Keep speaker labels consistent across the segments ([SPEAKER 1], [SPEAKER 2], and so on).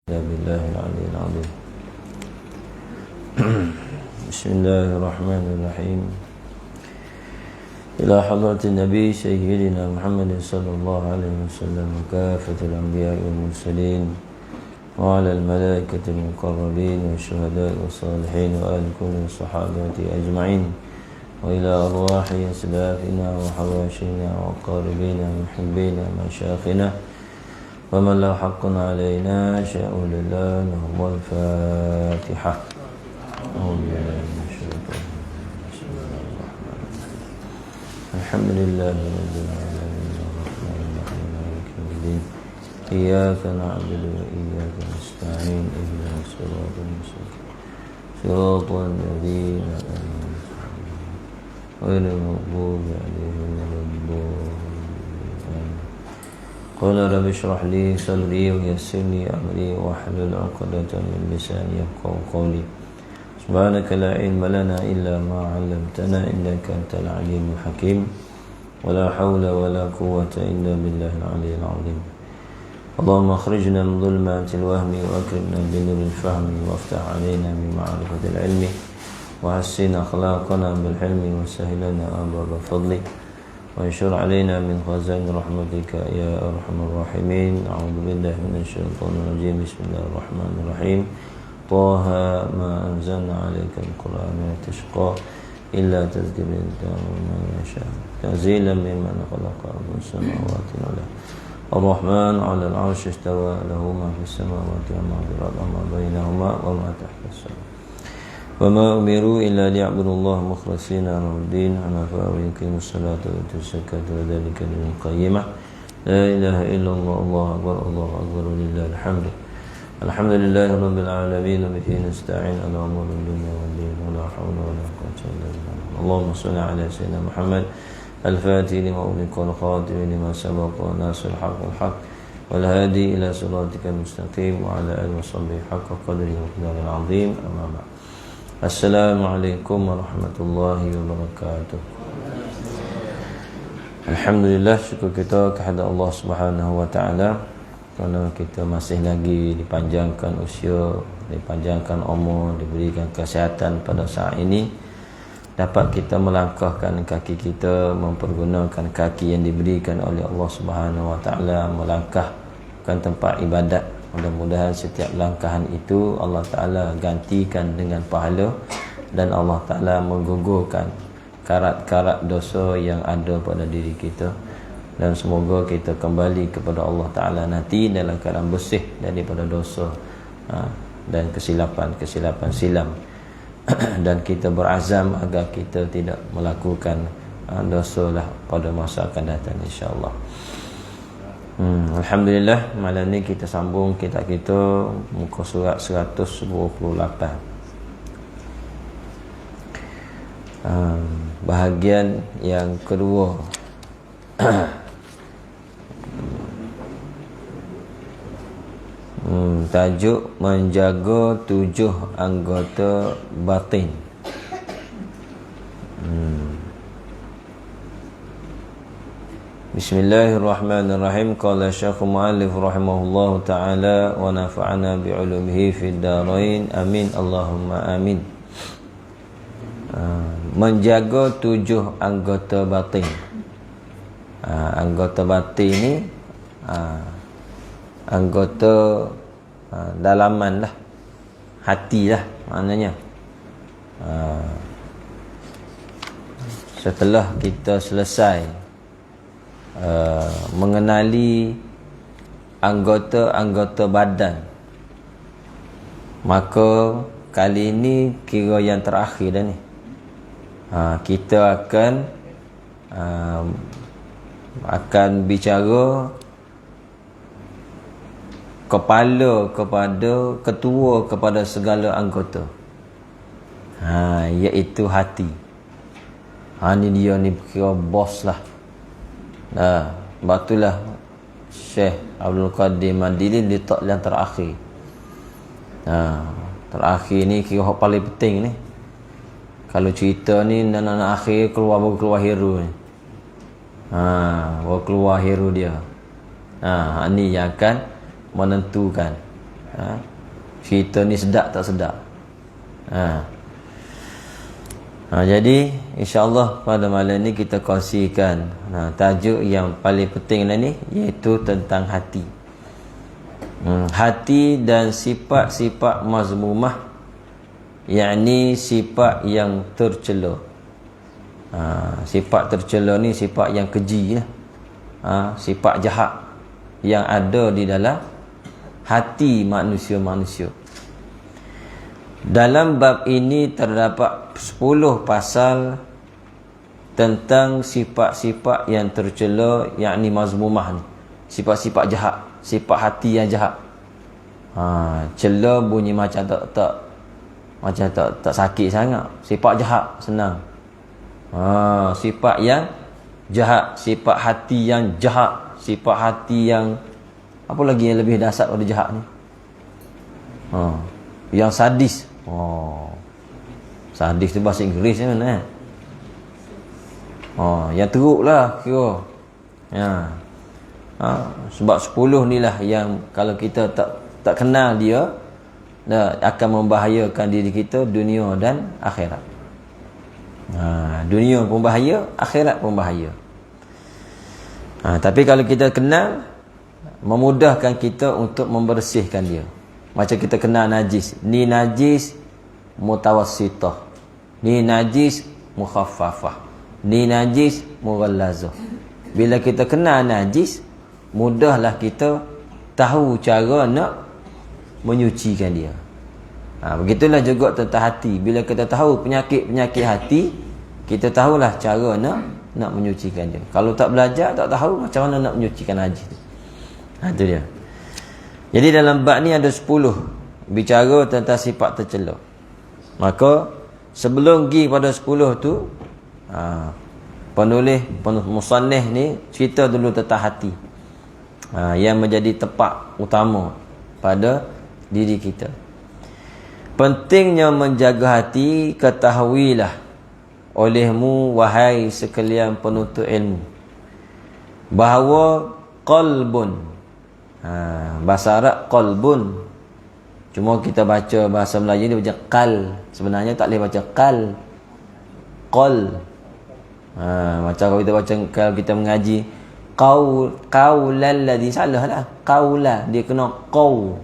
[SPEAKER 1] بالله العلي العظيم. بسم الله الرحمن الرحيم. إلى حضرة النبي سيدنا محمد صلى الله عليه وسلم وكافة الأنبياء والمرسلين وعلى الملائكة المقربين والشهداء والصالحين وآل كل الصحابة أجمعين وإلى أرواح أسلافنا وحواشينا وأقاربنا ومحبينا ومشايخنا ومن له حق علينا شاء لله لهم الفاتحة. الحمد لله رب العالمين الرحمن الرحيم مالك يوم الدين إياك نعبد وإياك نستعين اهدنا الصراط المستقيم صراط الذين أنعمت عليهم غير المغضوب عليهم ولا الضالين. قال رب اشرح لي صدري ويسر لي أمري واحلل عقدة من لساني يفقهوا قولي. سبحانك لا علم لنا إلا ما علمتنا إنك أنت العليم الحكيم ولا حول ولا قوة إلا بالله العلي العظيم. اللهم اخرجنا من ظلمات الوهم وأكرمنا بنور الفهم وافتح علينا بمعرفة العلم وحسن أخلاقنا بالحلم وسهل لنا أبواب فضلك وانشر علينا من خزائن رحمتك يا أرحم الراحمين. أعوذ بالله من الشيطان الرجيم. بسم الله الرحمن الرحيم. طه ما أنزلنا عليك القرآن لتشقى إلا تذكرة من يشاء تنزيلا ممن خلق أرض السماوات والأرض. الرحمن على العرش استوى له ما في السماوات وما في الأرض وما بينهما وما تحت السماء وما أمروا إلا ليعبدوا الله مخلصين له الدين حنفاء ويقيموا الصلاة ويؤتوا الزكاة وذلك دين القيمة. لا إله إلا الله الله أكبر الله أكبر ولله الحمد. الحمد لله رب العالمين وبه نستعين على أمور الدنيا والدين ولا حول ولا قوة إلا بالله. اللهم صل على سيدنا محمد الفاتح لما أغلق والخاتم لما سبق وناصر الحق والحق والهادي إلى صراطك المستقيم وعلى آله وصحبه حق قدره ومقداره العظيم. أما بعد. Assalamualaikum warahmatullahi wabarakatuh. Alhamdulillah, syukur kita kepada Allah Subhanahu wa taala kerana kita masih lagi dipanjangkan usia, dipanjangkan umur, diberikan kesihatan pada saat ini, dapat kita melangkahkan kaki kita, mempergunakan kaki yang diberikan oleh Allah Subhanahu wa taala melangkahkan tempat ibadat. Mudah-mudahan setiap langkahan itu Allah Ta'ala gantikan dengan pahala dan Allah Ta'ala menggugurkan karat-karat dosa yang ada pada diri kita. Dan semoga kita kembali kepada Allah Ta'ala nanti dalam keadaan bersih daripada dosa dan kesilapan silam. Dan kita berazam agar kita tidak melakukan dosa lah pada masa akan datang, insyaAllah. Alhamdulillah, malam ni kita sambung kitab kita muka surat 128. Bahagian yang kedua. Tajuk menjaga 7 anggota batin. Bismillahirrahmanirrahim. Qala Syekh Mu'allif rahimahullahu ta'ala wa nafa'ana bi'ulumihi fid darain. Amin Allahumma amin. Menjaga 7 anggota batin. Anggota batin ni anggota dalaman lah, hati lah maknanya. Setelah kita selesai mengenali anggota-anggota badan, maka kali ini kira yang terakhir dah ni. Kita akan bicara kepala kepada ketua kepada segala anggota, iaitu hati. Ni dia ni kira bos lah. Batulah Syekh Abdul Qadir Mandili letak yang terakhir. Terakhir ni kira hak paling penting ni. Kalau cerita ni nak akhir baru keluar hero ni. Baru keluar hero dia. Ni yang akan menentukan Cerita ni sedap tak sedap. Jadi insya-Allah pada malam ni kita kongsikan tajuk yang paling penting ni, iaitu tentang hati. Hati dan sifat-sifat mazmumah, yakni sifat yang tercela. Sifat tercela ni sifat yang keji lah. Sifat jahat yang ada di dalam hati manusia-manusia. Dalam bab ini terdapat 10 pasal tentang sifat-sifat yang tercela, yakni mazmumah ni. Sifat-sifat jahat, sifat hati yang jahat. Cela bunyi macam tak sakit sangat. Sifat jahat senang. Sifat yang jahat, sifat hati yang jahat, sifat hati yang apa lagi yang lebih dasar pada jahat ni? Yang sadis. Sadis tu bahasa Inggeris ni mana? Yang teruk lah kira. Sebab 10 ni lah yang kalau kita tak kenal dia, akan membahayakan diri kita dunia dan akhirat. Dunia pun bahaya, akhirat pun bahaya. Tapi kalau kita kenal, memudahkan kita untuk membersihkan dia. Macam kita kenal najis. Ni najis mutawassitah, ni najis mukhaffafah, ni najis mughallazah. Bila kita kenal najis, mudahlah kita tahu cara nak menyucikan dia. Begitulah juga tentang hati. Bila kita tahu penyakit-penyakit hati, kita tahulah cara nak menyucikan dia. Kalau tak belajar, tak tahu macam mana nak menyucikan najis tu. Itu dia. Jadi dalam bab ni ada 10 bicara tentang sifat tercela. Maka sebelum pergi pada 10 tu, penulis musannif ni cerita dulu tentang hati, yang menjadi tempat utama pada diri kita. Pentingnya menjaga hati, ketahuilah olehmu wahai sekalian penuntut ilmu, bahawa qalbun, bahasa Arab qalbun, cuma kita baca bahasa Melayu dia baca qal. Sebenarnya tak boleh baca qal, qal. Macam kalau kita baca, kalau kita mengaji qaulal ladzi, salah lah qaula, dia kena qaul.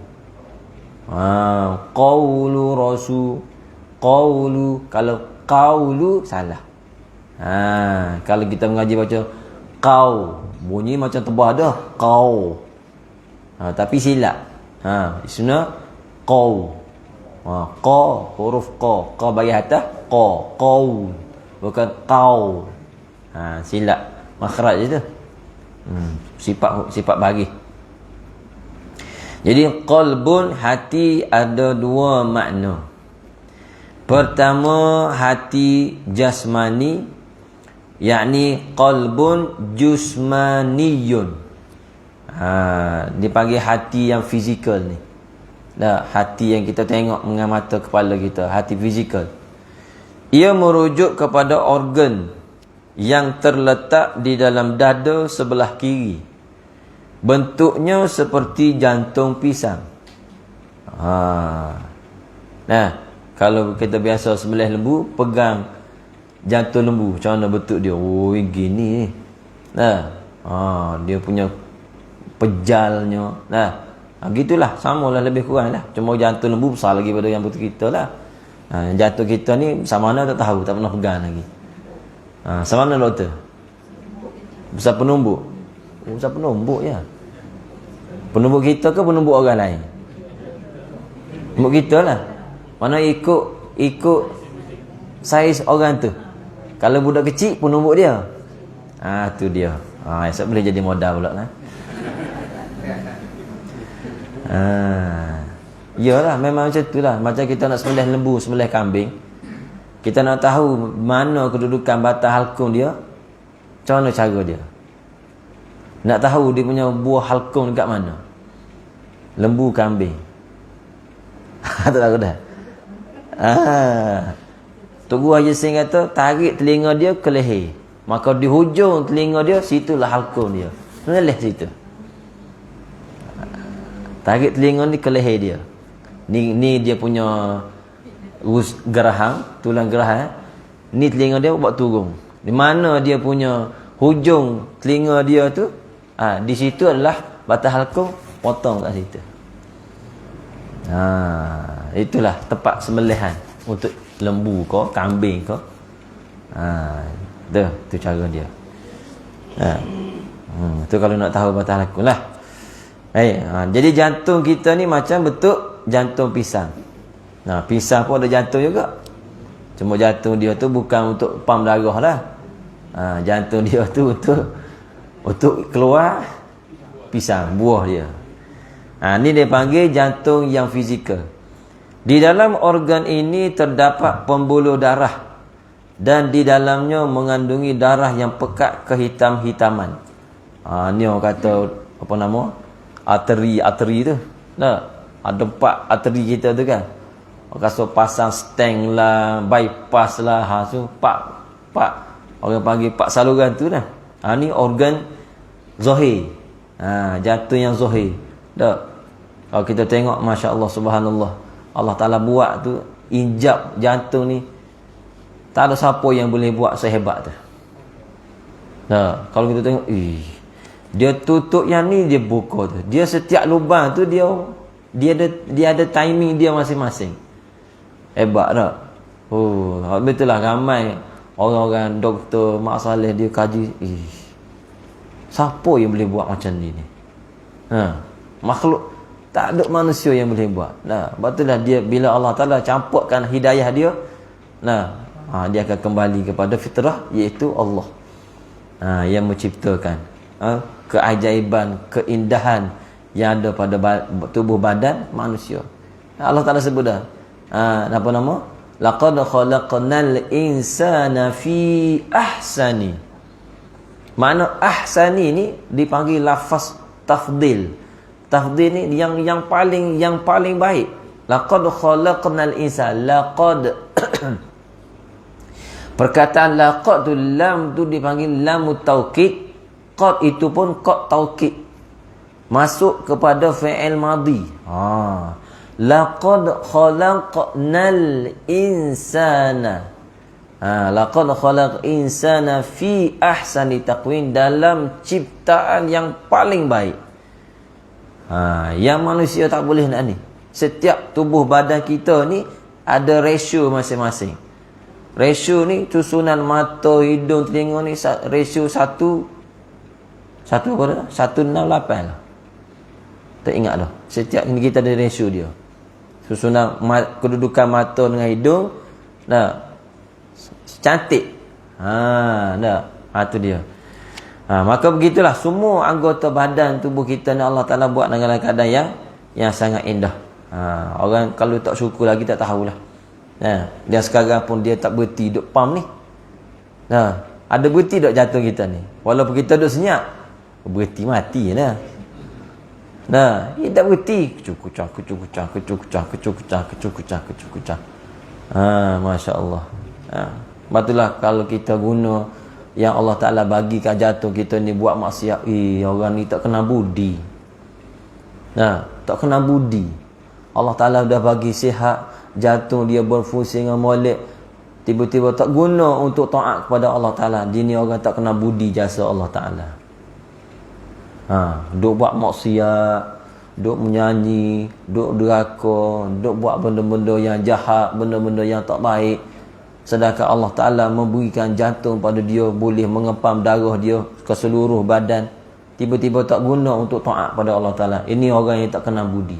[SPEAKER 1] Qaulu rasul, qaulu, kalau qaulu salah. Kalau kita mengaji baca qau, bunyi macam tebah dah qau. Tapi silap. Isna qau. Qa, huruf qa bagi atas, qaul, bukan qaul. Silap makhraj je tu. Sifat bagi. Jadi qalbun, hati, ada 2 makna. Pertama, hati jasmani, yakni qalbun jusmaniyun. Dipanggil hati yang fizikal ni. Hati yang kita tengok dengan mata kepala kita, hati fizikal. Ia merujuk kepada organ yang terletak di dalam dada sebelah kiri. Bentuknya seperti jantung pisang. Kalau kita biasa sembelih lembu, pegang jantung lembu, macam mana bentuk dia? Gini ni. Dia punya pejalnya. Gitulah, samalah lebih kurang lah. Cuma jantung lembu besar lagi pada yang betul kita lah. Jantung kita ni sama mana tak tahu, tak pernah pegang lagi. Sama mana doktor? Besar penumbuk. Besar penumbuk ya. Penumbuk kita ke penumbuk orang lain? Penumbuk kita lah. Mana ikut saiz orang tu. Kalau budak kecil, penumbuk dia. Tu dia. Esok boleh jadi modal pula lah. Yalah, memang macam tu lah. Macam kita nak sembelih lembu, sembelih kambing, kita nak tahu mana kedudukan batang halkung dia, macam mana cara dia. Nak tahu dia punya buah halkung dekat mana. Lembu, kambing. Tak tahu dah. Tok Guru Haji Singh kata, tarik telinga dia ke leher, maka di hujung telinga dia, situlah halkung dia. Meleleh situ. Tarik telinga ni ke leher dia. Ni dia punya geraham, tulang geraham. Ni telinga dia buat turun. Di mana dia punya hujung telinga dia tu, di situ adalah batang halkung, potong kat situ. Itulah tempat sembelihan untuk lembu ke, kambing ke. Tu cara dia. Tu kalau nak tahu batang halkung lah. Jadi jantung kita ni macam bentuk jantung pisang. Pisang pun ada jantung juga. Cuma jantung dia tu bukan untuk pam darah lah. Jantung dia tu untuk keluar pisang, buah dia. Ni dia panggil jantung yang fizikal. Di dalam organ ini terdapat pembuluh darah dan di dalamnya mengandungi darah yang pekat kehitam-hitaman. Ni orang kata apa nama? Arteri tu. Ada 4 arteri kita tu kan. Orang kata pasang stent lah, bypass lah, tu pak orang panggil pak saluran tu dah. Ni organ zahir. Jantung yang zahir. Kalau kita tengok, masya-Allah, subhanallah, Allah Taala buat tu, injap jantung ni tak ada siapa yang boleh buat sehebat tu. Kalau kita tengok, dia tutup yang ni, dia buka tu. Dia setiap lubang tu dia ada timing dia masing-masing. Hebat tak? Betul lah, ramai orang-orang doktor Mak Saleh dia kaji, siapa yang boleh buat macam ni? Makhluk, tak ada manusia yang boleh buat. Betul lah, dia bila Allah Taala campurkan hidayah dia, dia akan kembali kepada fitrah, iaitu Allah yang menciptakan keajaiban, keindahan yang ada pada tubuh badan manusia. Allah Taala sebut dah, apa nama? Laqad khalaqnal insana fi ahsani. Makna ahsani ni dipanggil lafaz tafdil. Tafdil ni yang paling baik. Laqad khalaqnal insana. Laqad perkataan laqad tu, lam tu dipanggil lamut taukid. Qad itu pun qad taukid. Masuk kepada fi'il madhi. Laqad khalaqnal insana. Laqad khalaq insana fi ahsani taqwim, dalam ciptaan yang paling baik. Yang manusia tak boleh nak ni. Setiap tubuh badan kita ni ada ratio masing-masing. Ratio ni susunan mata, hidung, telinga ni ratio 1 apa dah? 168 lah. Tak ingat dah. Setiap ni kita ada ratio dia. Susunan kedudukan mata dengan hidung. Cantik. Tu dia. Maka begitulah semua anggota badan tubuh kita ni Allah Taala buat dalam keadaan yang sangat indah. Orang kalau tak syukur lagi tak tahulah. Dia sekarang pun dia tak berhenti duk pam ni. Ada berhenti duk jantung kita ni. Walaupun kita duk senyap, berhenti mati lah. Dia tak berhenti. Kecukucah. Masya-Allah. Betullah kalau kita guna yang Allah Ta'ala bagikan jantung kita ni buat maksiat, orang ni tak kena budi. Tak kena budi. Allah Ta'ala dah bagi sihat, jantung dia berfungsi dengan molek, tiba-tiba tak guna untuk taat kepada Allah Ta'ala. Dia orang tak kena budi jasa Allah Ta'ala. Duk buat maksiat, duk menyanyi, duk deraka, duk buat benda-benda yang jahat, benda-benda yang tak baik. Sedangkan Allah Ta'ala memberikan jantung pada dia, boleh mengepam darah dia ke seluruh badan. Tiba-tiba tak guna untuk taat pada Allah Ta'ala. Ini orang yang tak kena budi.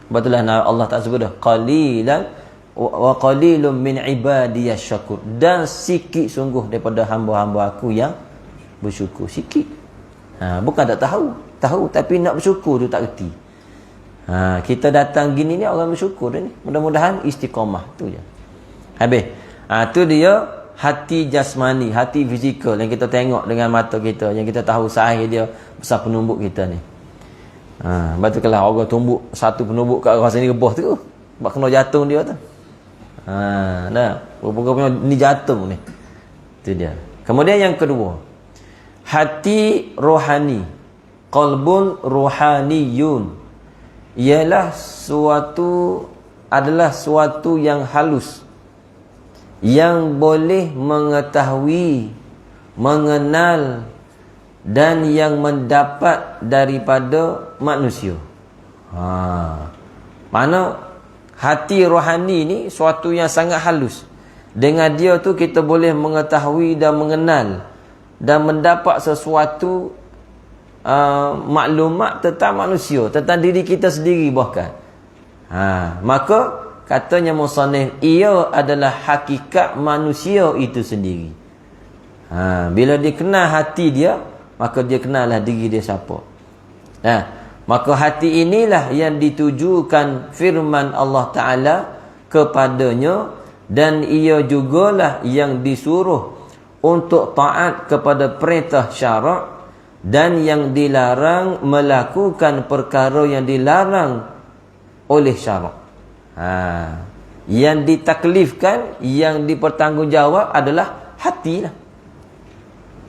[SPEAKER 1] Betullah Allah Ta'ala sebut dah, qalilan wa qalilun min ibadiyas syakur. Dan sikit sungguh daripada hamba-hamba aku yang bersyukur. Sikit. Bukan tak tahu tapi nak bersyukur tu tak reti. Kita datang gini ni orang bersyukur ni. Mudah-mudahan istiqamah tu je. Habis. Tu dia hati jasmani, hati fizikal yang kita tengok dengan mata kita, yang kita tahu sahih dia besar penumbuk kita ni. Betul kalau orang tumbuk satu penumbuk kat arah sini rebah tu, sebab kena jantung dia tu. Rupanya ni jantung ni. Tu dia. Kemudian yang kedua, hati rohani, qalbun rohaniyun. ialah adalah suatu yang halus, yang boleh mengetahui, mengenal dan yang mendapat daripada manusia. Mana hati rohani ni suatu yang sangat halus. Dengan dia tu kita boleh mengetahui dan mengenal dan mendapat sesuatu maklumat tentang manusia, tentang diri kita sendiri bahkan. Maka katanya musannif, ia adalah hakikat manusia itu sendiri. Bila dia kenal hati dia, maka dia kenallah diri dia siapa. Maka hati inilah yang ditujukan firman Allah Ta'ala kepadanya, dan ia jugalah yang disuruh untuk taat kepada perintah syarak, dan yang dilarang melakukan perkara yang dilarang oleh syarak. Yang ditaklifkan, yang dipertanggungjawab adalah hati lah.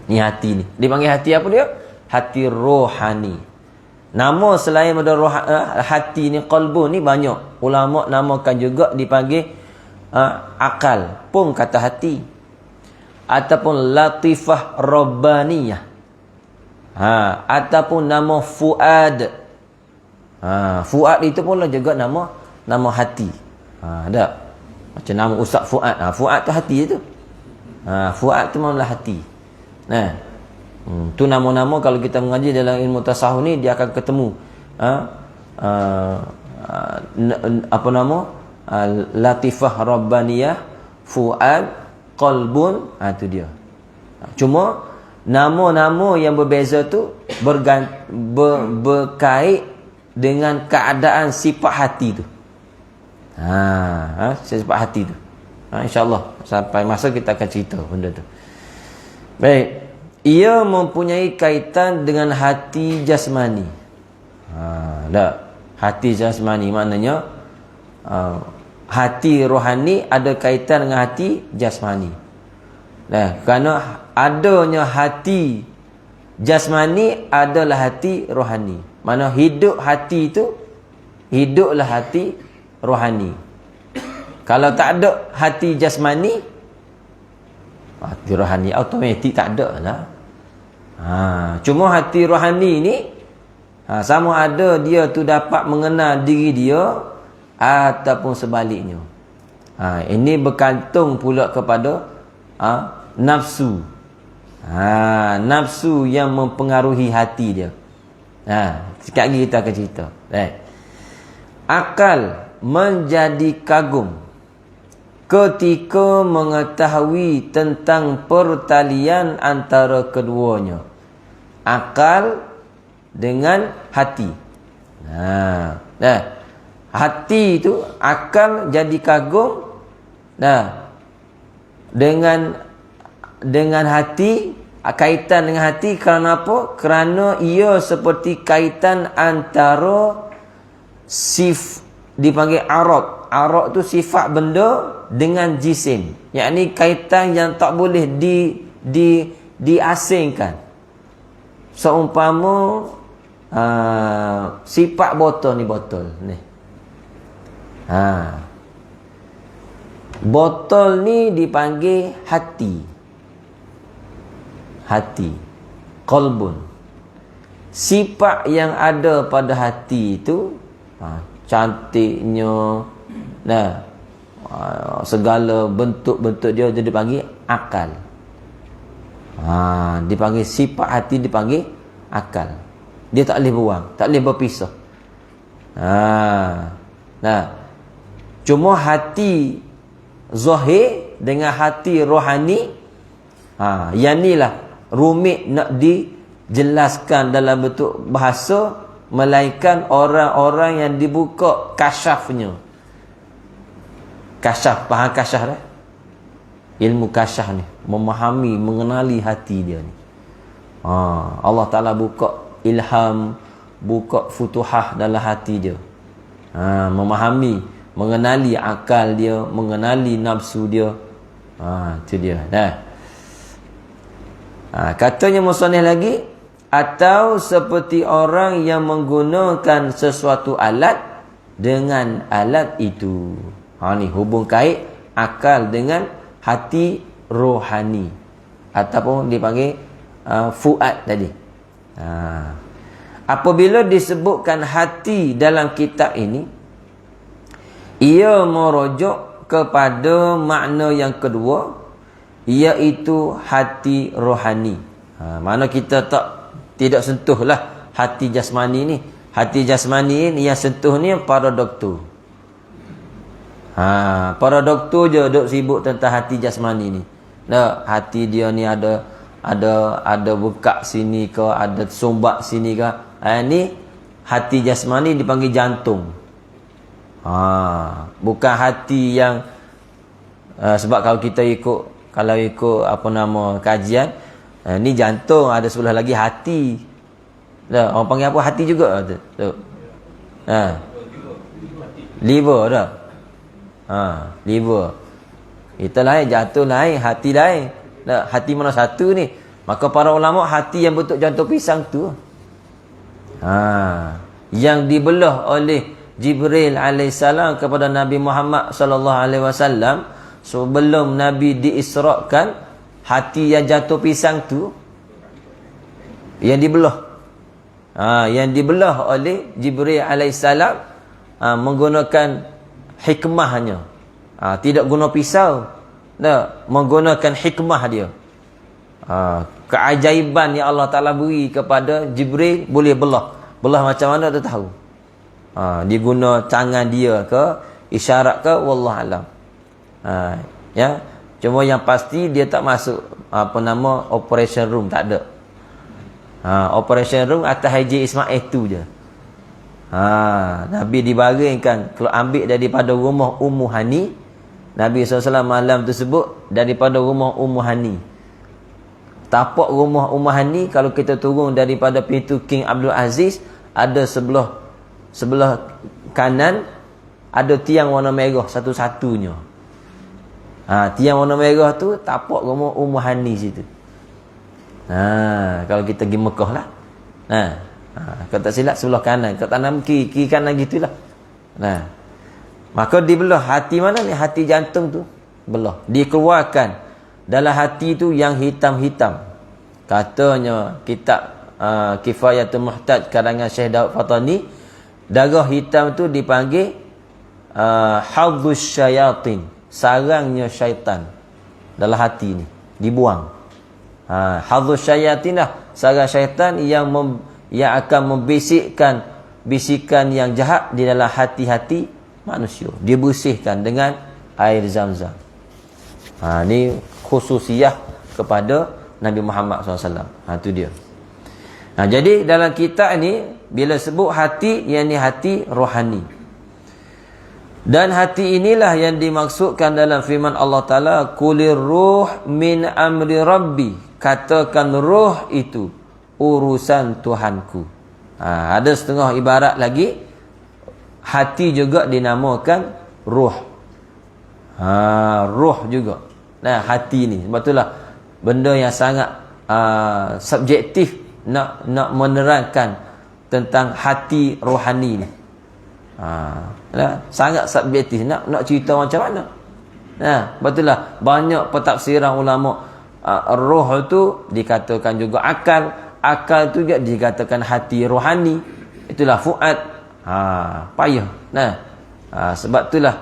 [SPEAKER 1] Ni hati ni dipanggil hati apa dia? Hati rohani. Nama selain daripada hati ni, qalbu ni banyak. Ulama namakan juga dipanggil akal, pun kata hati, ataupun latifah rabbaniyah, ataupun nama fuad. Fuad itu pun juga nama hati. Ada macam nama Ustaz Fuad. Fuad tu hati tu. Fuad tu memanglah hati. Tu nama-nama kalau kita mengaji dalam ilmu tasawuf ni, dia akan ketemu apa nama, latifah rabbaniyah, fuad, qalbun. Tu dia. Cuma nama-nama yang berbeza tu berkait dengan keadaan sifat hati tu. Sifat hati tu. InsyaAllah sampai masa kita akan cerita benda tu. Baik. Ia mempunyai kaitan dengan hati jasmani. Hati jasmani maknanya hati rohani ada kaitan dengan hati jasmani. Kerana adanya hati jasmani adalah hati rohani. Mana hidup hati itu, hiduplah hati rohani. Kalau tak ada hati jasmani, hati rohani automatik tak ada lah. Cuma hati rohani ni sama ada dia tu dapat mengenal diri dia ataupun sebaliknya. Ini bergantung pula kepada nafsu. Nafsu yang mempengaruhi hati dia. Sekejap lagi kita akan cerita. Akal menjadi kagum ketika mengetahui tentang pertalian antara keduanya. Akal dengan hati. Hati itu, akal jadi kagum dengan hati, kaitan dengan hati. Kerana apa? Kerana ia seperti kaitan antara dipanggil arad. Arad tu sifat benda dengan jisim. Yakni kaitan yang tak boleh diasingkan. Seumpama sifat botol ni, botol ni. Botol ni dipanggil hati. Hati, qalbun. Sifat yang ada pada hati itu, cantiknya, segala bentuk-bentuk dia dipanggil akal. Dipanggil sifat hati, dipanggil akal. Dia tak boleh buang, tak boleh berpisah. Cuma hati zahir dengan hati rohani, yang ni lah rumit nak dijelaskan dalam bentuk bahasa, melainkan orang-orang yang dibuka kasyafnya. Kasyaf, faham kasyaf dah? Ilmu kasyaf ni, memahami, mengenali hati dia ni. Allah Ta'ala buka ilham, buka futuhah dalam hati dia. Memahami, mengenali akal dia, mengenali nafsu dia. Itu dia. Katanya musannif lagi, atau seperti orang yang menggunakan sesuatu alat dengan alat itu. Ni hubung kait akal dengan hati rohani, ataupun dipanggil fuad tadi. Apabila disebutkan hati dalam kitab ini, ia merujuk kepada makna yang kedua, iaitu hati rohani. Mana kita tidak sentuhlah hati jasmani ni. Hati jasmani ni yang sentuh ni para doktor. Para doktor je duk sibuk tentang hati jasmani ni. Nah, hati dia ni ada bekak sini ke, ada sumbat sini ke. Ni hati jasmani dipanggil jantung. Bukan hati yang sebab kalau kita ikut kajian, ni jantung, ada sebelah lagi hati. Orang panggil apa? Hati juga tu. Liver dah. Liver. Itu lain, jantung lain, hati lain. Hati mana satu ni? Maka para ulama, hati yang bentuk jantung pisang tu, yang dibelah oleh Jibril alaihissalam kepada Nabi Muhammad sallallahu alaihi wasallam sebelum Nabi diisrakan, hati yang jatuh pisang tu yang dibelah. Yang dibelah oleh Jibril alaihissalam menggunakan hikmahnya. Tidak guna pisau, menggunakan hikmah dia. Keajaiban yang Allah Ta'ala beri kepada Jibril, boleh belah. Belah macam mana dia tahu. Dia guna tangan dia ke, isyarat ke, wallahualam. Ya, cuma yang pasti dia tak masuk operation room, tak ada. Operation room atas Haji Ismail tu je. Nabi dibaringkan, kalau ambil daripada rumah Ummu Hani, Nabi SAW malam tersebut daripada rumah Ummu Hani. Tapak rumah Ummu Hani, kalau kita turun daripada pintu King Abdul Aziz, ada sebelah kanan ada tiang warna merah satu-satunya. Tiang warna merah tu tapak rumah Ummu Hani situ. Kalau kita pergi Mekah lah. Kalau tak silap sebelah kanan, kalau tanam kiri kanan gitulah. Maka dibelah hati mana ni? Hati jantung tu belah. Dikeluarkan dalam hati tu yang hitam-hitam. Katanya kitab Kifayatul Muhtaj karangan Syekh Daud Fatani, darah hitam tu dipanggil hadzus syayatin, sarangnya syaitan dalam hati ni, dibuang. Hadzus syayatin lah, sarang syaitan yang akan membisikkan bisikan yang jahat di dalam hati-hati manusia. Dia bersihkan dengan air Zam-Zam. Ni khususiyah kepada Nabi Muhammad SAW. Itu dia. Jadi dalam kitab ni, bila sebut hati, yang ni hati rohani. Dan hati inilah yang dimaksudkan dalam firman Allah Ta'ala, Qulir ruh min amri rabbi. Katakan ruh itu urusan Tuhanku. Ada setengah ibarat lagi, hati juga dinamakan ruh. Ruh juga. Hati ni, sebab itulah benda yang sangat subjektif nak menerangkan tentang hati rohani ni. Sangat subjektif, nak cerita macam mana. Betul lah, banyak pentafsiran ulama. Roh tu dikatakan juga akal, akal tu juga dikatakan hati rohani. Itulah fuad. Payah. Sebab itulah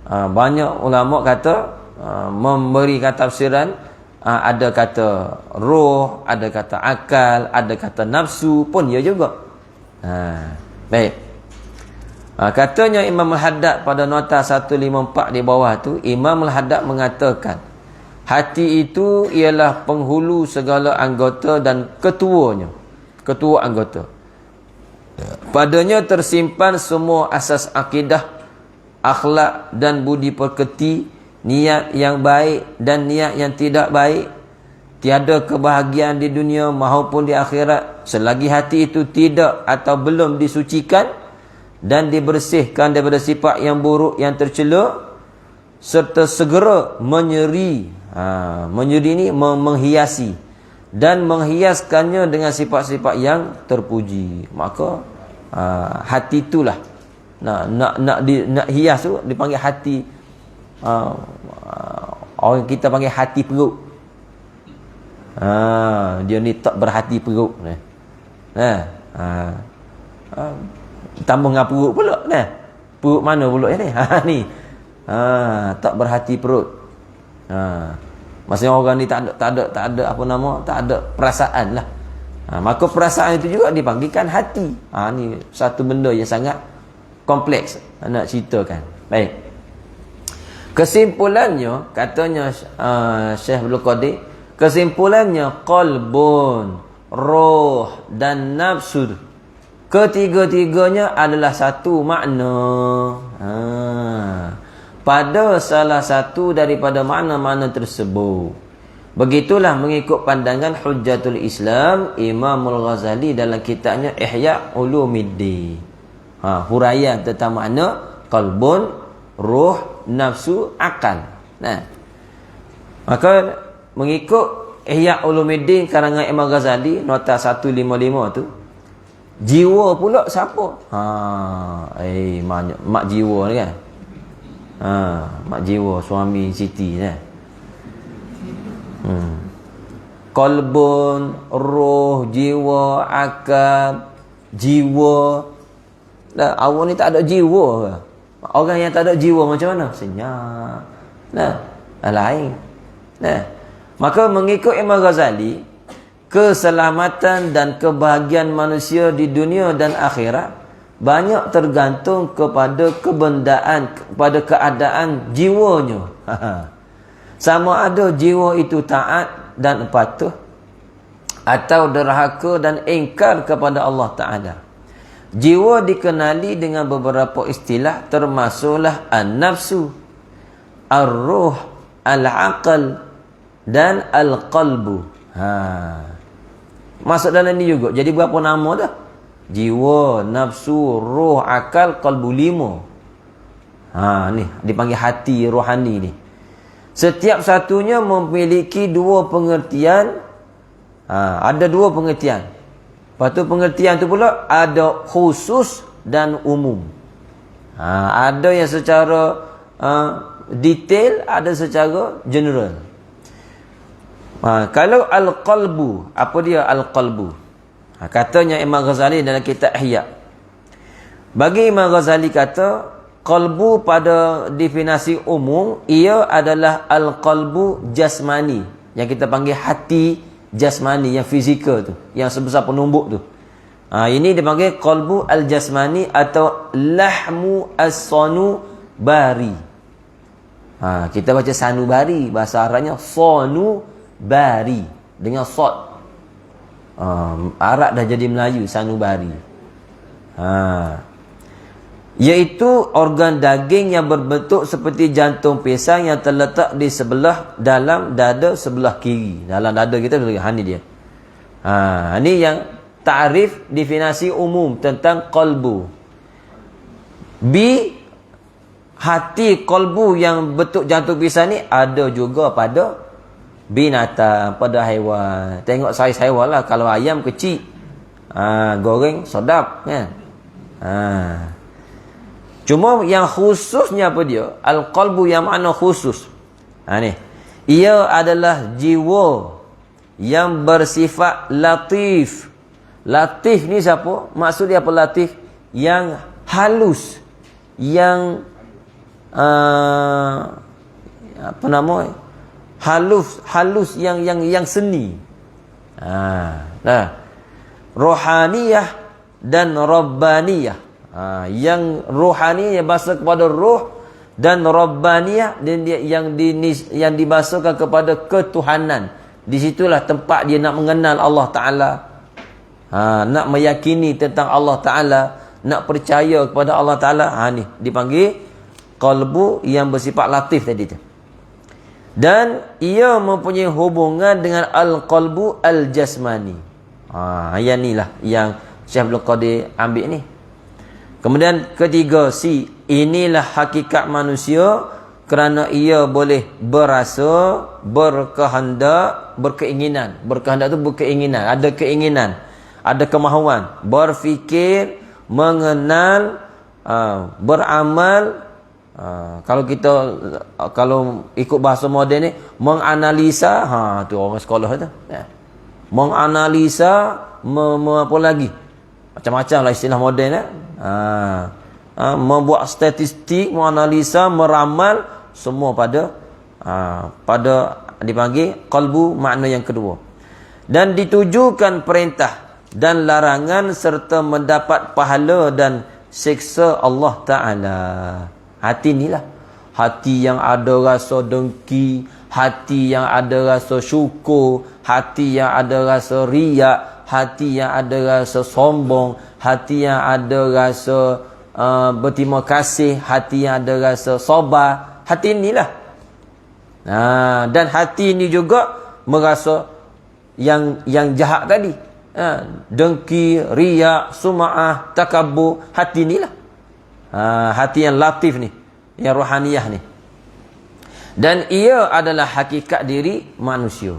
[SPEAKER 1] banyak ulama kata, memberikan tafsiran, ada kata roh, ada kata akal, ada kata nafsu pun ya juga. Baik. Katanya Imam Al-Haddad pada nota 154 di bawah tu, Imam Al-Haddad mengatakan, hati itu ialah penghulu segala anggota dan ketuanya, ketua anggota. Padanya tersimpan semua asas akidah, akhlak dan budi pekerti, niat yang baik dan niat yang tidak baik. Tiada kebahagiaan di dunia maupun di akhirat selagi hati itu tidak atau belum disucikan dan dibersihkan daripada sifat yang buruk yang tercela, serta segera menyeri. Menyeri ni menghiasi dan menghiaskannya dengan sifat-sifat yang terpuji. Maka hati itulah nak hias tu dipanggil hati. Orang kita panggil hati perut. Dia ni tak berhati perut ni. Tambah dengan perut pula nah. Perut mana pula ni? Ni. Tak berhati perut. Maksudnya orang ni tak ada apa nama, tak ada perasaan lah. Maka perasaan itu juga dipanggilkan hati. Ni satu benda yang sangat kompleks nak ceritakan. Baik. Kesimpulannya, katanya Syekh Abdul Qadir, kesimpulannya qalbun, roh dan nafsu, ketiga-tiganya adalah satu makna. Pada salah satu daripada makna-makna tersebut. Begitulah mengikut pandangan Hujjatul Islam Imamul Ghazali dalam kitabnya Ihya Ulumuddin. Huraian tentang makna qalbun, ruh, nafsu, akal. Maka mengikut Ihya Ulumuddin karangan Imam Ghazali nota 155 tu, jiwa pula siapa? Mak jiwa ni kan. Mak jiwa suami Siti kan. Qalbun, roh, jiwa, akal, jiwa. Awak ni tak ada jiwa ke? Orang yang tak ada jiwa macam mana? Senyap. Lain. Maka mengikut Imam Ghazali, keselamatan dan kebahagiaan manusia di dunia dan akhirat banyak tergantung kepada kebendaan, kepada keadaan jiwanya. Sama ada jiwa itu taat dan patuh, atau derhaka dan ingkar kepada Allah Ta'ala. Jiwa dikenali dengan beberapa istilah, termasuklah an-nafsu, ar-ruh, al-aqal dan al-qalbu. Masuk dalam ni juga. Jadi berapa nama dah? Jiwa, nafsu, roh, akal, qalbu, 5. Ni dipanggil hati rohani ni. Setiap satunya memiliki dua pengertian. Ada dua pengertian. Lepas tu pengertian tu pula ada khusus dan umum. Ada yang secara detail, ada secara general. Kalau al-qalbu, apa dia al-qalbu? Katanya Imam Ghazali dalam kitab Ihya. Bagi Imam Ghazali kata, qalbu pada definisi umum, ia adalah al-qalbu jasmani. Yang kita panggil hati jasmani, yang fizikal tu, yang sebesar penumbuk tu. Ini dipanggil qalbu al-jasmani atau lahmu as-sanu bari. Kita baca sanubari, bahasa Arabnya sanu bari dengan sad. Arab dah jadi Melayu, sanubari. Iaitu organ daging yang berbentuk seperti jantung pisang yang terletak di sebelah dalam dada sebelah kiri. Dalam dada kita ni dia. Ini yang ta'rif definisi umum tentang qalbu. Hati qalbu yang bentuk jantung pisang ni ada juga pada binatang, pada haiwan. Tengok saiz haiwan lah. Kalau ayam kecil, goreng sedap kan. Cuma yang khususnya apa dia? Al-qalbu yang makna khusus. Ni. Ia adalah jiwa yang bersifat latif. Latif ni siapa? Maksud dia apa latif? Yang halus. Yang apa nama? Halus yang seni. Rohaniyah dan rabbaniyah. Yang rohani yang bahasa kepada roh, dan rabbaniyah yang dibahaskan kepada ketuhanan. Di situlah tempat dia nak mengenal Allah Ta'ala, nak meyakini tentang Allah Ta'ala, nak percaya kepada Allah Ta'ala. Ni dipanggil qalbu yang bersifat latif tadi tu. Dan ia mempunyai hubungan dengan al-qalbu al-jasmani. Yang ni lah yang Syekh Abdul Qadir ambil ni. Kemudian ketiga, inilah hakikat manusia kerana ia boleh berasa, berkehendak, berkeinginan. Berkehendak tu berkeinginan, ada keinginan, ada kemahuan, berfikir, mengenal, beramal. Kalau ikut bahasa moden ni, menganalisa, tu orang sekolah tu. Menganalisa, apa lagi? Macam-macam lah istilah moden membuat statistik, menganalisa, meramal, semua pada dipanggil qalbu, makna yang kedua. Dan ditujukan perintah dan larangan serta mendapat pahala dan siksa Allah Ta'ala. Hati ni lah. Hati yang ada rasa dengki, hati yang ada rasa syukur, hati yang ada rasa riak, hati yang ada rasa sombong, hati yang ada rasa berterima kasih, hati yang ada rasa sabar. Hati inilah. Dan hati ini juga merasa yang jahat tadi. Dengki, riak, sum'ah, takabur. Hati inilah. Hati yang latif ni, yang rohaniyah ni. Dan ia adalah hakikat diri manusia.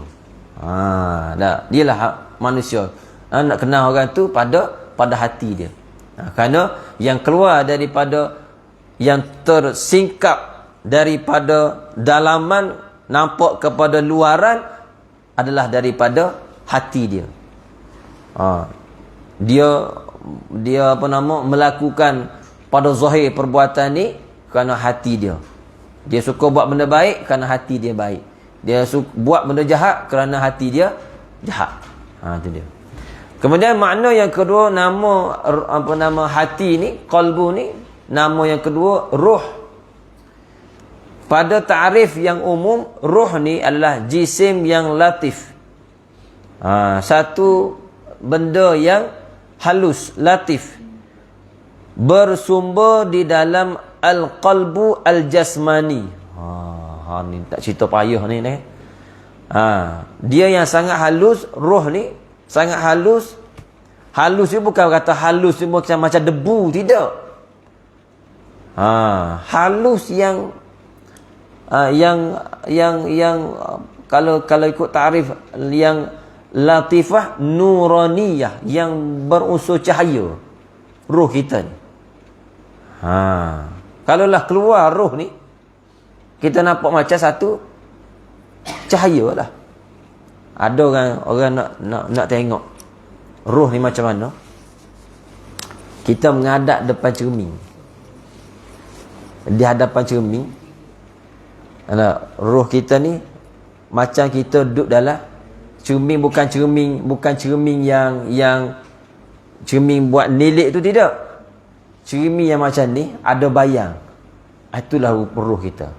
[SPEAKER 1] Dialah manusia. Nak kenal orang tu pada hati dia. Kerana yang keluar daripada, yang tersingkap daripada dalaman, nampak kepada luaran, adalah daripada hati dia. Dia melakukan pada zahir perbuatan ni kerana hati dia. Dia suka buat benda baik kerana hati dia baik. Dia suka buat benda jahat kerana hati dia jahat. Itu dia. Kemudian makna yang kedua, nama hati ni, qalbu ni, nama yang kedua ruh. Pada ta'rif yang umum, ruh ni adalah jisim yang latif. Satu benda yang halus, latif, bersumber di dalam al-qalbu al-jasmani. Ni tak cerita payah ni. Dia yang sangat halus, roh ni sangat halus. Halus ni bukan kata halus ni macam debu, tidak. Halus yang kalau ikut takrif yang latifah, nuraniyah, yang berunsur cahaya. Roh kita ni. Kalaulah keluar roh ni, kita nampak macam satu cahaya lah. Ada orang nak tengok roh ni macam mana. Kita menghadap depan cermin. Di hadapan cermin, roh kita ni macam kita duduk dalam cermin. Bukan cermin yang cermin buat nilik tu, tidak. Cermin yang macam ni ada bayang. Itulah rupa roh kita.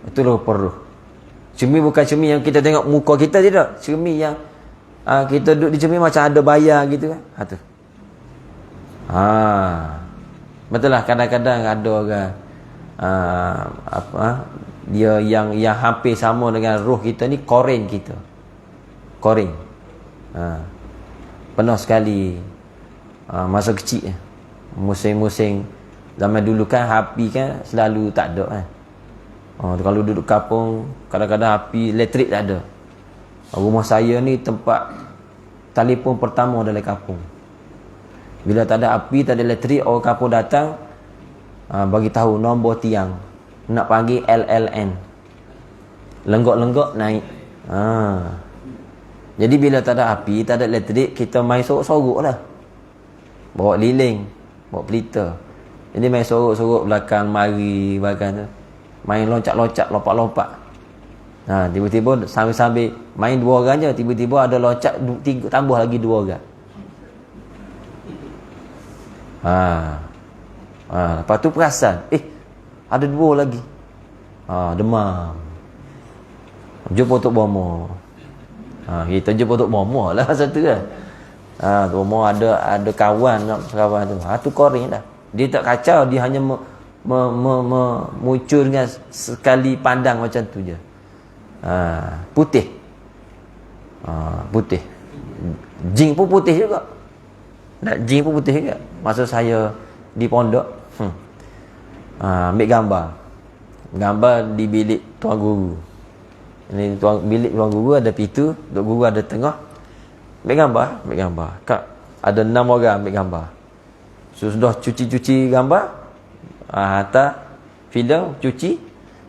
[SPEAKER 1] Itulah rupa roh. Cermin bukan cermin yang kita tengok muka kita, tidak. Cermin yang kita duduk di cermin macam ada bayang gitu kan. Tu. Betul lah, kadang-kadang ada orang dia yang hampir sama dengan roh kita ni, koren kita. Koren. Pernah sekali masa kecil, musim-musim zaman dulu kan, api kan selalu tak ada kan. Kalau duduk kampung, kadang-kadang api elektrik tak ada. Rumah saya ni tempat telefon pertama dalam kampung. Bila tak ada api, tak ada elektrik, orang kampung datang, bagi tahu nombor tiang, nak panggil LLN. Lenggok-lenggok naik. Jadi bila tak ada api, tak ada elektrik, kita main sorok-sorok lah. Bawa lilin, bawa pelita. Jadi main sorok-sorok belakang mari, belakang tu. Main loncat-loncat, lompat-lompat. Tiba-tiba sambil-sambil main 2 orang je, tiba-tiba ada loncat 3, tambah lagi 2 orang. Lepas tu perasan, ada 2 lagi. Demam. Jumpa Tok Bomo. Kita jumpa Tok Bomo lah satu kan. Tok Bomo ada kawan tu. Tu koring dah. Dia tak kacau, dia hanya muncul dengan sekali pandang macam tu je. Putih. Putih. Jin pun putih juga. Jin pun putih juga. Masa saya di pondok, Ambil gambar. Gambar di bilik tuan guru. Ini bilik tuan guru ada pintu, duk guru ada tengah. Ambil gambar. Kak, ada 6 orang ambil gambar. Sudah cuci gambar, hantar filem, cuci.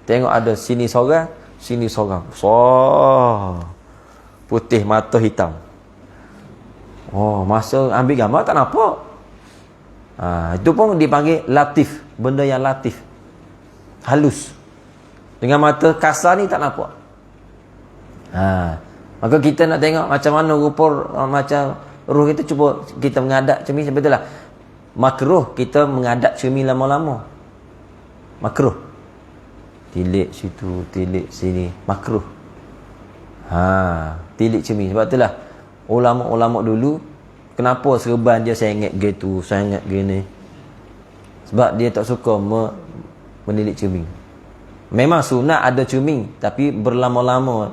[SPEAKER 1] Tengok ada sini seorang, sini seorang. Putih, mata hitam. Masa ambil gambar tak nampak. Itu pun dipanggil latif. Benda yang latif, halus. Dengan mata kasar ni tak nampak. Maka kita nak tengok macam mana rupa, macam ruh kita, cuba kita mengadap cermin. Sebetulnya makruh kita mengadap cermin lama-lama. Makruh. Tilik situ, tilik sini, makruh. Tilik cermin. Sebab itulah ulama-ulama dulu, kenapa serban dia sangat gitu, sangat gini? Sebab dia tak suka menilik cermin. Memang sunat ada cermin, tapi berlama-lama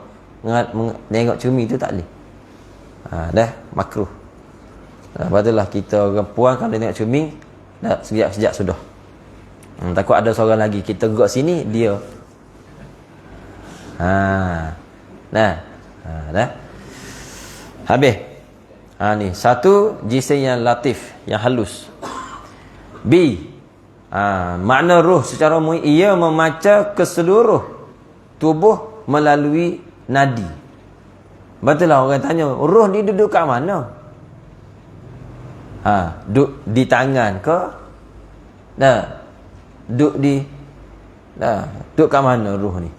[SPEAKER 1] tengok cermin tu tak boleh. Dah makruh. Lepas itulah kita orang puan kalau tengok cermin, dah sejak sudah. Takut ada seorang lagi, kita gerak sini, dia. Dah. Habis. Ni satu jisim yang latif, yang halus. B. Makna ruh secara umum, ia memancar ke seluruh tubuh melalui nadi. Betul lah orang tanya, ruh ni duduk kat mana? Duduk di tangan ke? Duduk kat mana ruh ni?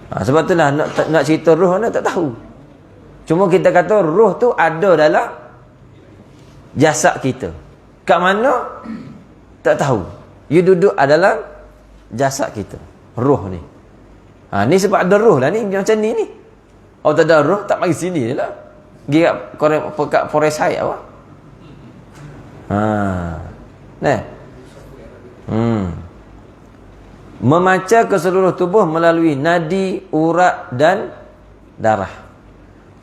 [SPEAKER 1] Sebab itulah nak cerita ruh nak tak tahu. Cuma kita kata ruh tu ada dalam jasad kita. Kat mana? Tak tahu. You duduk dalam jasad kita. Ruh ni. Ni sebab ada ruh lah ni. Macam ni. Tak ada ruh, tak mari sini je lah. Pergi kat forest high apa? Memancar ke seluruh tubuh melalui nadi, urat dan darah.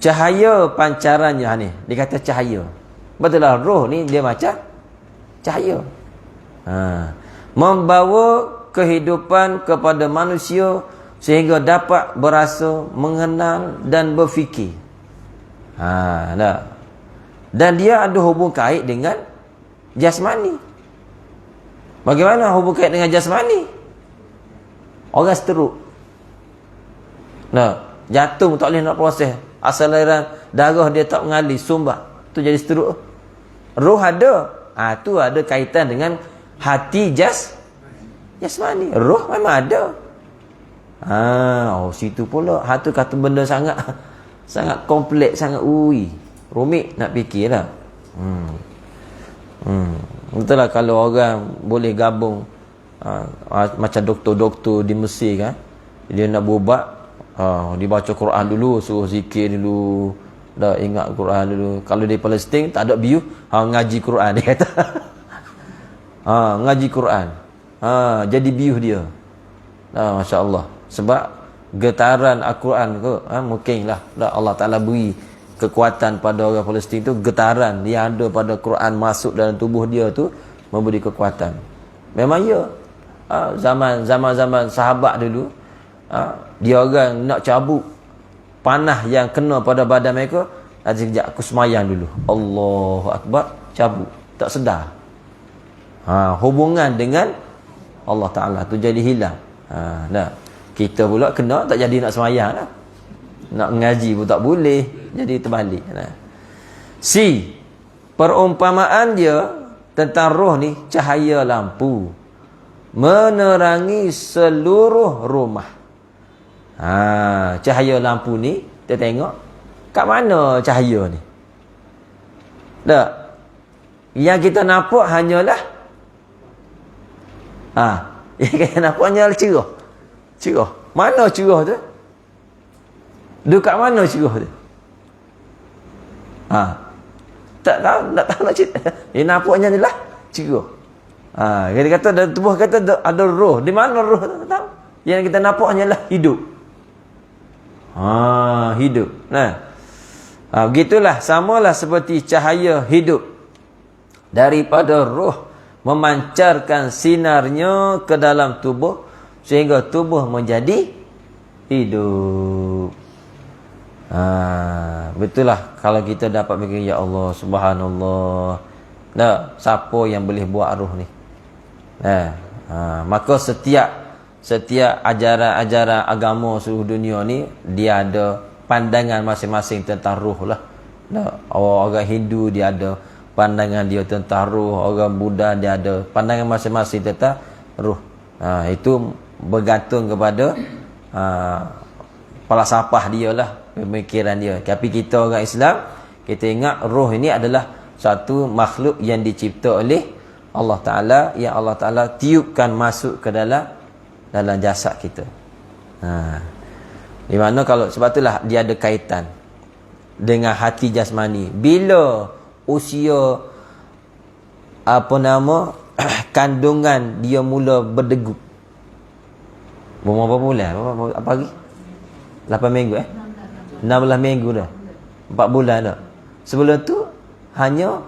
[SPEAKER 1] Cahaya pancarannya ni. Dia kata cahaya. Betul lah, roh ni dia macam cahaya. Membawa kehidupan kepada manusia sehingga dapat berasa, mengenal dan berfikir. Dan dia ada hubung kait dengan jasmani. Bagaimana hubung kait dengan jasmani? Orang stroke. Jantung tak boleh nak proses. Aliran darah dia tak mengalir, sumbat. Tu jadi stroke. Roh ada. Tu ada kaitan dengan hati jasmani. Roh memang ada. Situ pula. Tu kata benda sangat kompleks, sangat rumit nak fikir lah. Betul lah kalau orang boleh gabung macam doktor-doktor di Mesir kan, dia nak berubat, dia baca Quran dulu, suruh zikir dulu, dah ingat Quran dulu. Kalau di Palestin tak ada biu, ngaji Quran dia kata. Ngaji Quran. Jadi biu dia. Masya Allah. Sebab getaran Al-Quran ke, mungkinlah Allah Ta'ala beri kekuatan pada orang Palestin tu, getaran yang ada pada Quran masuk dalam tubuh dia tu memberi kekuatan. Memang ya. Zaman sahabat dulu, dia orang nak cabut panah yang kena pada badan mereka, sekejap aku semayang dulu, Allahu Akbar, cabut, tak sedar. Hubungan dengan Allah Ta'ala tu jadi hilang. Kita pula kena tak jadi nak semayang lah. Nak mengaji pun tak boleh, jadi terbalik. C. Perumpamaan dia tentang roh ni cahaya lampu menerangi seluruh rumah. Cahaya lampu ni kita tengok kat mana cahaya ni. Yang kita nampak hanyalah yang kita nampak hanyalah cerah. Mana cerah tu? Dekat mana cerah tu? Tak tahu nak cerita. Yang nampaknya adalah cerah. Kita kata dalam tubuh kata ada roh. Di mana roh tu? Tak tahu. Yang kita nampak hanyalah hidup. Hidup. Begitulah, samalah seperti cahaya hidup daripada roh memancarkan sinarnya ke dalam tubuh sehingga tubuh menjadi hidup. Betul lah kalau kita dapat fikir, ya Allah, subhanallah. Nah, siapa yang boleh buat roh ni? Maka setiap ajaran-ajaran agama seluruh dunia ni dia ada pandangan masing-masing tentang roh lah. Orang Hindu dia ada pandangan dia tentang roh, orang Buddha dia ada pandangan masing-masing tentang roh. Itu bergantung kepada falsafah dia lah, pemikiran dia. Tapi kita orang Islam, kita ingat roh ini adalah satu makhluk yang dicipta oleh Allah Ta'ala, yang Allah Ta'ala tiupkan masuk ke dalam jasad kita. Di mana kalau, sebab itulah dia ada kaitan dengan hati jasmani. Bila usia kandungan dia mula berdegup, berapa bulan? Apa lagi? 8 minggu 16 minggu dah. 4 bulan dah. Sebelum tu hanya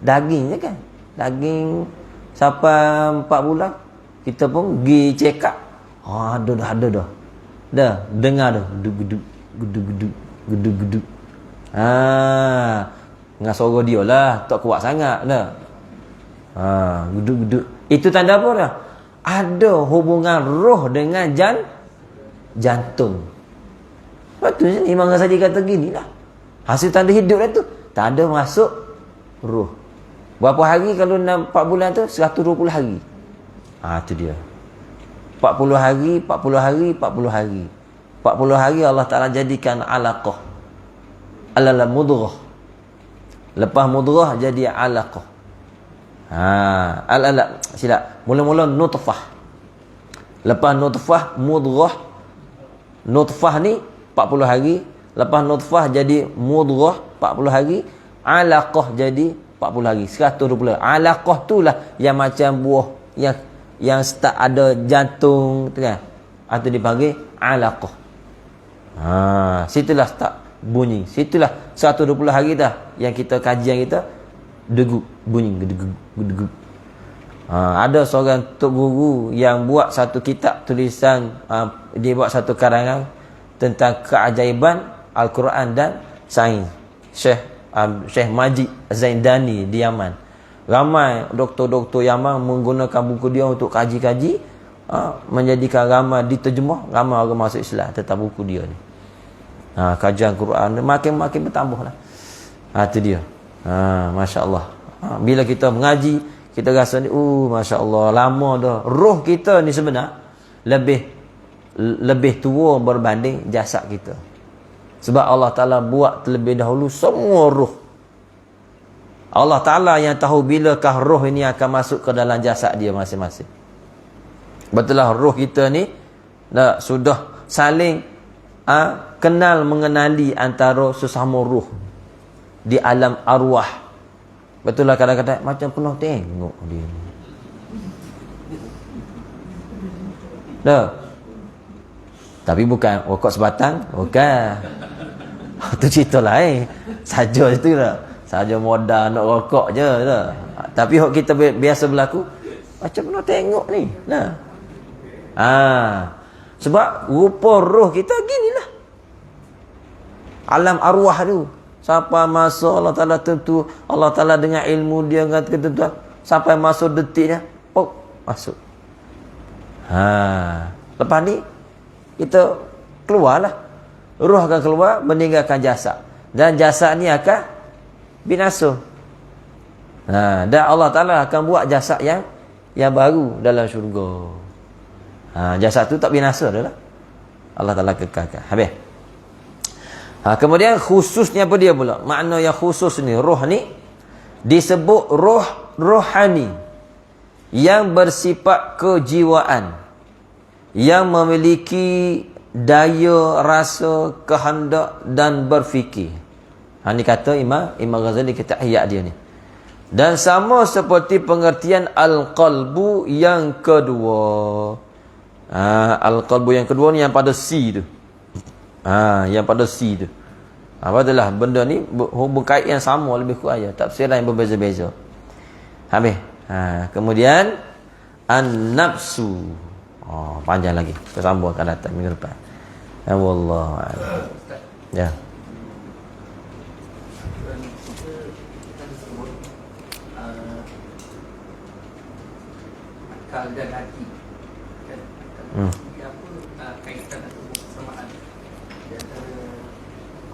[SPEAKER 1] daging je kan. Daging sampai 4 bulan kita pun pergi check up. Ada dah. Dah dengar dah geduk. Dengan suara dia lah, tak kuat sangat dah. Geduk. Itu tanda apa dah? Ada hubungan roh dengan jantung. Lepas tu Imam Ghazali kata gini lah, hasil tanda hidup dah tu, tanda masuk roh. Berapa hari kalau 4 bulan tu? 120 hari. Tu dia. 40 hari 40 hari Allah Ta'ala jadikan alaqah, alala mudghah. Lepas mudghah jadi alaqah. Silap. Mula-mula nutfah. Lepas nutfah mudghah. Nutfah ni 40 hari. Lepas nutfah jadi mudghah 40 hari. Alaqah jadi 40 hari. 120. Alaqah tu lah yang macam buah yang start ada jantung tu kan. Itu dipanggil alaqah. Situlah start bunyi. Situlah 120 hari dah yang kita kajian kita degup bunyi gedeguk. Ada seorang tok guru yang buat satu kitab tulisan, dia buat satu karangan tentang keajaiban Al-Quran dan sains. Syekh Majid Zaindani di Yaman. Ramai doktor-doktor Yaman menggunakan buku dia untuk kaji-kaji, menjadikan ramai diterjemah, ramai orang masuk Islam tentang buku dia ni. Kajian Quran makin bertambah lah. Itu dia. Masya Allah. Bila kita mengaji, kita rasa ni, Masya Allah, lama dah. Roh kita ni sebenar lebih tua berbanding jasad kita. Sebab Allah Ta'ala buat terlebih dahulu semua roh. Allah Ta'ala yang tahu bilakah roh ini akan masuk ke dalam jasad dia masing-masing. Betul lah, roh kita ni sudah saling kenal mengenali antara sesama roh di alam arwah. Betul lah, kadang-kadang macam pernah tengok dia ni. Tapi bukan rokok sebatang, bukan. Itu cerita lain. Saja itu lah. Saja modal nak rokok je dah. Tapi hok kita biasa berlaku, macam pernah tengok ni. Sebab rupa roh kita ginilah. Alam arwah tu. Sampai masa Allah Ta'ala tentu, Allah Ta'ala dengan ilmu dia dengan ketentuan, sampai masuk detiknya, masuk. Lepas ni kita keluarlah. Roh akan keluar meninggalkan jasad. Dan jasad ni akan binasa. Dan Allah Ta'ala akan buat jasad yang baru dalam syurga. Jasad tu tak binasa dah lah. Allah Ta'ala kekalkan. Habis. Kemudian khususnya apa dia pula? Makna yang khusus ni, roh ni disebut roh rohani yang bersifat kejiwaan, yang memiliki daya rasa, kehendak dan berfikir. Ini kata Imam Ghazali kata ayat dia ni. Dan sama seperti pengertian al-qalbu yang kedua. Al-qalbu yang kedua ni yang pada C tu. Yang pada C tu. Adalah benda ni berkait yang sama lebih kurang aja, tafsiran yang berbeza-beza. Habis. Kemudian an-nafsu. Panjang lagi. Kita sambung akan datang minggu depan. Ya wallahu a'lam. Ya.
[SPEAKER 2] Akal dan hati. Apa kaitan atau persamaan di antara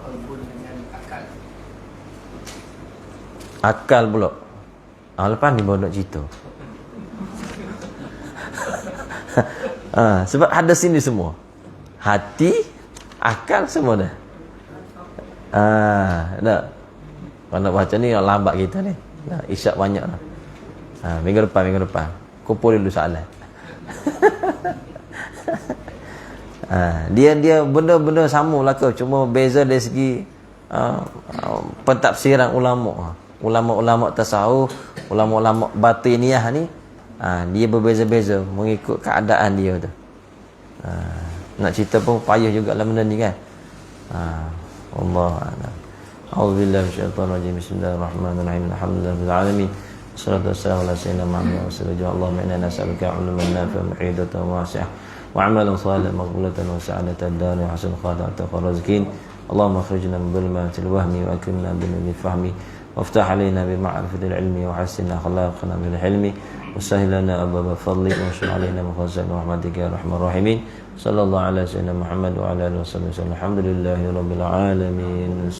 [SPEAKER 2] qalbun dengan akal?
[SPEAKER 1] Akal pula. Lepas ni baru nak cerita. Sebab ada sini semua. Hati, akal semua dah. Dah. Kalau nak baca ni lambat kita ni. Isyak banyak dah. Minggu depan. Kumpul dulu soalan. Dia benda-benda sama lah ke, cuma beza dari segi pentafsiran ulama. Ulama-ulama tasawuf, ulama-ulama batiniyah ni dia berbeza-beza mengikut keadaan dia tu. Nak cerita pun payah juga lah benda ni kan. Allah a'lam. A'udzubillahi minasyaitonir rajim. Bismillahirrahmanirrahim. Alhamdulillahirabbil alamin. Wassalatu wassalamu ala sayyidina Muhammad wa sallallahu Allahumma inna nas'aluka 'ilman nafi'an muhidatan wasi'ah wa 'amalan salihan maqbulatan wa sa'adatan dar wa hasan khatimatan wa rizqin. Allahumma akhrijna min dhulumatil wahmi wa akrimna bi nuril fahmi وافتح علينا بمعرفة العلم وحسن أخلاقنا بالحلم وسهل لنا أبواب فضلك وانشر علينا مخازن رحمتك يا أرحم الراحمين صلى الله على سيدنا محمد وعلى آله وصحبه وسلم الحمد لله رب العالمين.